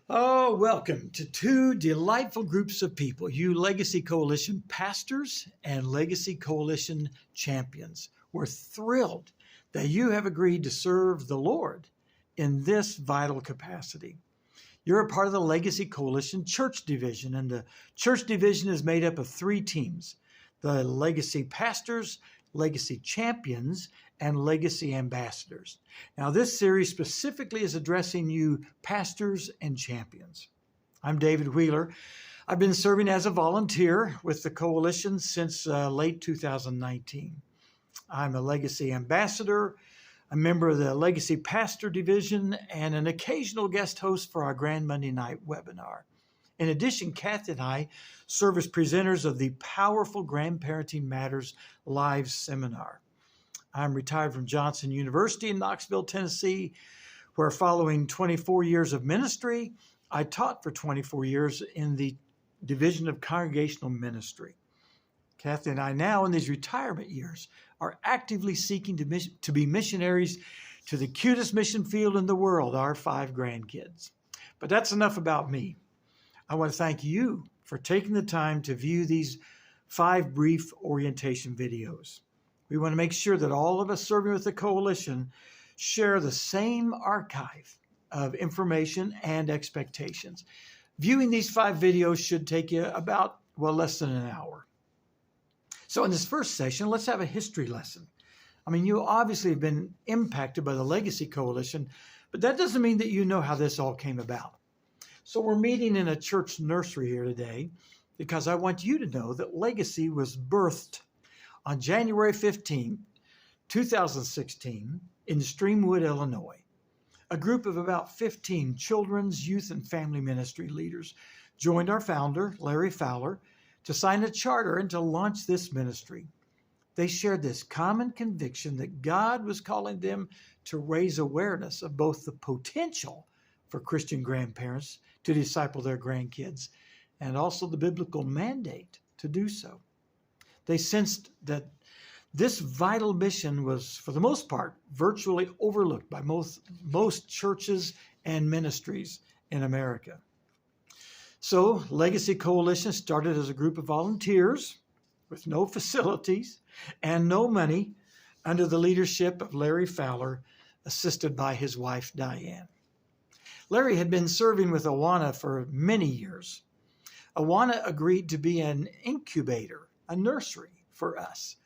Oh, welcome to two delightful groups of people, you Legacy Coalition pastors and Legacy Coalition champions. We're thrilled that you have agreed to serve the Lord in this vital capacity. You're a part of the Legacy Coalition Church Division, and the Church Division is made up of three teams: the Legacy Pastors, Legacy Champions, and Legacy Ambassadors. Now, this series specifically is addressing you pastors and champions. I'm David Wheeler. I've been serving as a volunteer with the coalition since late 2019. I'm a Legacy Ambassador, a member of the Legacy Pastor Division, and an occasional guest host for our Grand Monday Night webinar. In addition, Kathy and I serve as presenters of the powerful Grandparenting Matters live seminar. I'm retired from Johnson University in Knoxville, Tennessee, where following 24 years of ministry, I taught for 24 years in the Division of Congregational Ministry. Kathy and I now, in these retirement years, are actively seeking to be missionaries to the cutest mission field in the world, our 5 grandkids. But that's enough about me. I want to thank you for taking the time to view these 5 brief orientation videos. We want to make sure that all of us serving with the coalition share the same archive of information and expectations. Viewing these 5 videos should take you about, less than an hour. So in this first session, let's have a history lesson. I mean, you obviously have been impacted by the Legacy Coalition, but that doesn't mean that you know how this all came about. So we're meeting in a church nursery here today because I want you to know that Legacy was birthed on January 15, 2016 in Streamwood, Illinois. A group of about 15 children's, youth, and family ministry leaders joined our founder, Larry Fowler, to sign a charter and to launch this ministry. They shared this common conviction that God was calling them to raise awareness of both the potential for Christian grandparents to disciple their grandkids and also the biblical mandate to do so. They sensed that this vital mission was, for the most part, virtually overlooked by most churches and ministries in America. So Legacy Coalition started as a group of volunteers with no facilities and no money under the leadership of Larry Fowler, assisted by his wife, Diane. Larry had been serving with Awana for many years. Awana agreed to be an incubator, a nursery for us.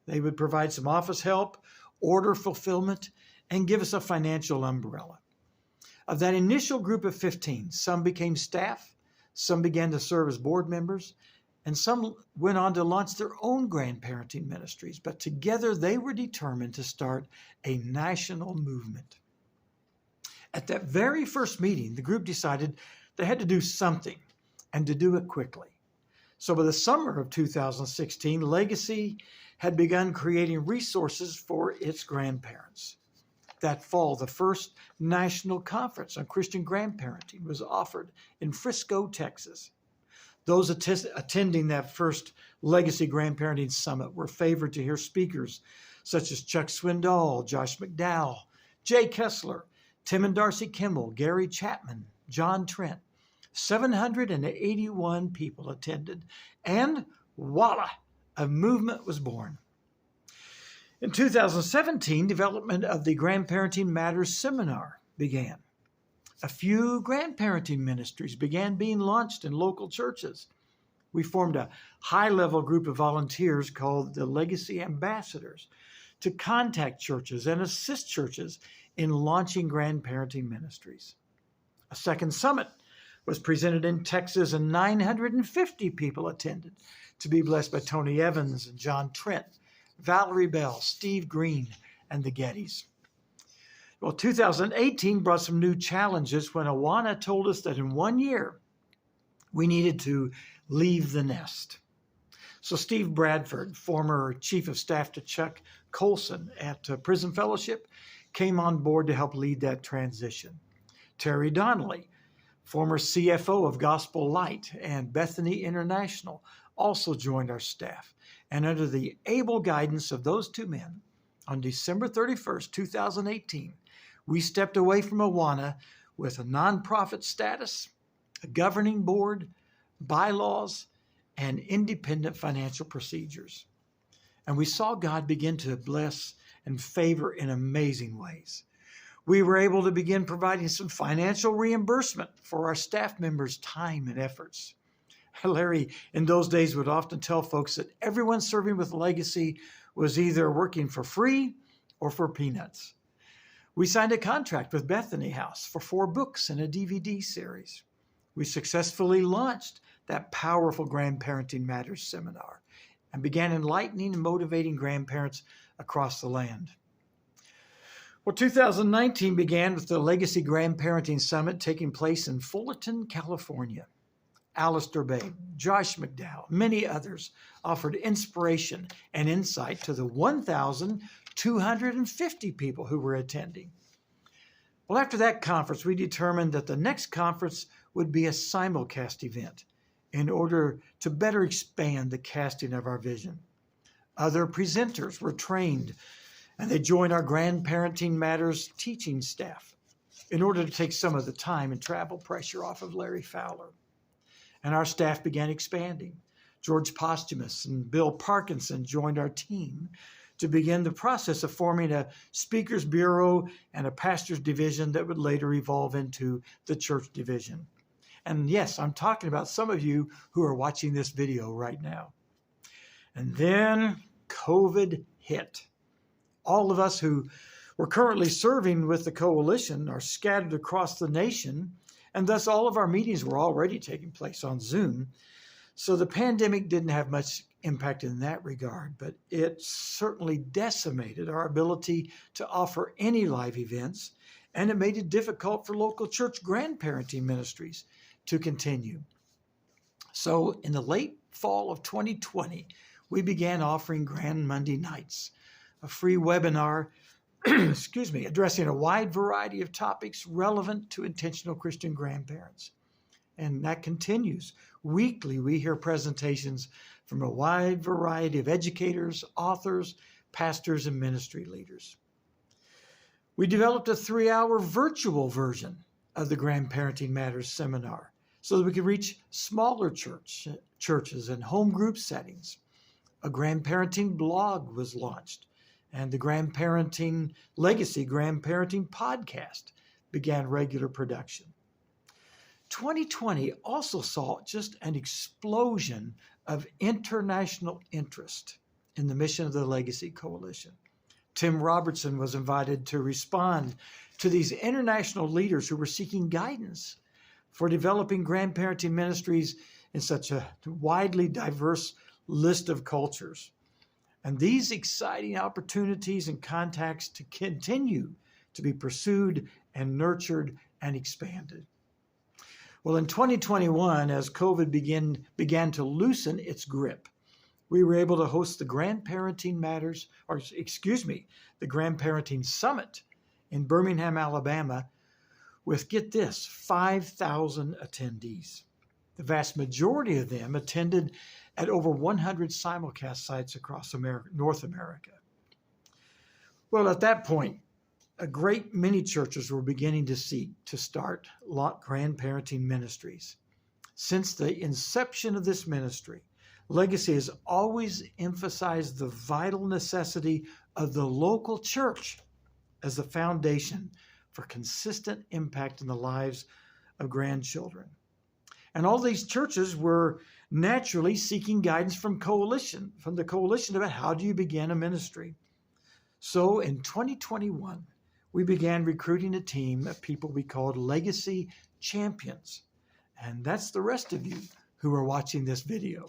They would provide some office help, order fulfillment, and give us a financial umbrella. Of that initial group of 15, some became staff, some began to serve as board members, and some went on to launch their own grandparenting ministries. But together they were determined to start a national movement. At that very first meeting, the group decided they had to do something and to do it quickly. So by the summer of 2016, Legacy had begun creating resources for its grandparents. That fall, the first National Conference on Christian Grandparenting was offered in Frisco, Texas. Those attending that first Legacy Grandparenting Summit were favored to hear speakers such as Chuck Swindoll, Josh McDowell, Jay Kessler, Tim and Darcy Kimball, Gary Chapman, John Trent. 781 people attended, and voila, a movement was born. In 2017, development of the Grandparenting Matters seminar began. A few grandparenting ministries began being launched in local churches. We formed a high-level group of volunteers called the Legacy Ambassadors to contact churches and assist churches in launching grandparenting ministries. A second summit was presented in Texas, and 950 people attended to be blessed by Tony Evans and John Trent, Valerie Bell, Steve Green, and the Gettys. Well, 2018 brought some new challenges when Awana told us that in 1 year, we needed to leave the nest. So Steve Bradford, former chief of staff to Chuck Colson at Prison Fellowship, came on board to help lead that transition. Terry Donnelly, former CFO of Gospel Light and Bethany International, also joined our staff. And under the able guidance of those two men, on December 31st, 2018, we stepped away from Awana with a nonprofit status, a governing board, bylaws, and independent financial procedures. And we saw God begin to bless and favor in amazing ways. We were able to begin providing some financial reimbursement for our staff members' time and efforts. Larry, in those days, would often tell folks that everyone serving with Legacy was either working for free or for peanuts. We signed a contract with Bethany House for 4 books and a DVD series. We successfully launched that powerful Grandparenting Matters seminar and began enlightening and motivating grandparents across the land. Well, 2019 began with the Legacy Grandparenting Summit taking place in Fullerton, California. Alistair Babe, Josh McDowell, many others offered inspiration and insight to the 1,250 people who were attending. Well, after that conference, we determined that the next conference would be a simulcast event in order to better expand the casting of our vision. Other presenters were trained, and they joined our Grandparenting Matters teaching staff in order to take some of the time and travel pressure off of Larry Fowler. And our staff began expanding. George Posthumus and Bill Parkinson joined our team to begin the process of forming a speakers bureau and a pastors division that would later evolve into the church division. And yes, I'm talking about some of you who are watching this video right now. And then COVID hit. All of us who were currently serving with the coalition are scattered across the nation, and thus all of our meetings were already taking place on Zoom. So the pandemic didn't have much impact in that regard, but it certainly decimated our ability to offer any live events, and it made it difficult for local church grandparenting ministries to continue. So in the late fall of 2020, we began offering Grand Monday Nights, a free webinar addressing a wide variety of topics relevant to intentional Christian grandparents. And that continues. Weekly, we hear presentations from a wide variety of educators, authors, pastors, and ministry leaders. We developed a 3-hour virtual version of the Grandparenting Matters seminar so that we could reach smaller churches and home group settings. A grandparenting blog was launched, and the Legacy Grandparenting podcast began regular production. 2020 also saw just an explosion of international interest in the mission of the Legacy Coalition. Tim Robertson was invited to respond to these international leaders who were seeking guidance for developing grandparenting ministries in such a widely diverse list of cultures. And these exciting opportunities and contacts to continue to be pursued and nurtured and expanded. Well, in 2021, as COVID began to loosen its grip, we were able to host the Grandparenting Summit in Birmingham, Alabama, with, get this, 5,000 attendees. The vast majority of them attended at over 100 simulcast sites across North America. Well, at that point, a great many churches were beginning to seek to start grandparenting ministries. Since the inception of this ministry, Legacy has always emphasized the vital necessity of the local church as the foundation for consistent impact in the lives of grandchildren. And all these churches were naturally seeking guidance from the coalition about how do you begin a ministry. So in 2021, we began recruiting a team of people we called Legacy Champions. And that's the rest of you who are watching this video.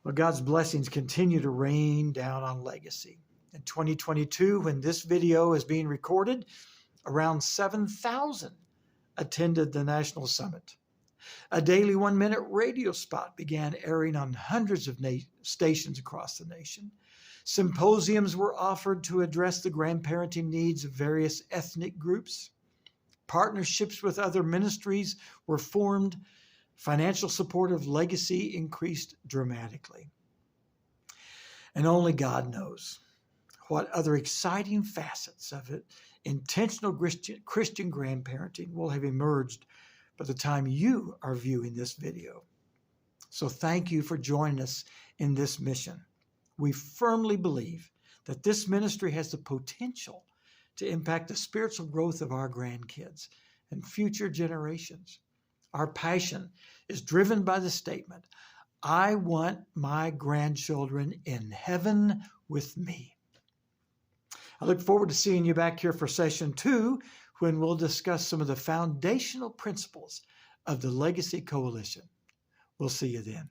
Well, God's blessings continue to rain down on Legacy. In 2022, when this video is being recorded, around 7,000 attended the National Summit. A daily 1-minute radio spot began airing on hundreds of stations across the nation. Symposiums were offered to address the grandparenting needs of various ethnic groups. Partnerships with other ministries were formed. Financial support of Legacy increased dramatically. And only God knows what other exciting facets of it intentional Christian grandparenting will have emerged by the time you are viewing this video. So thank you for joining us in this mission. We firmly believe that this ministry has the potential to impact the spiritual growth of our grandkids and future generations. Our passion is driven by the statement, I want my grandchildren in heaven with me. I look forward to seeing you back here for session 2, when we'll discuss some of the foundational principles of the Legacy Coalition. We'll see you then.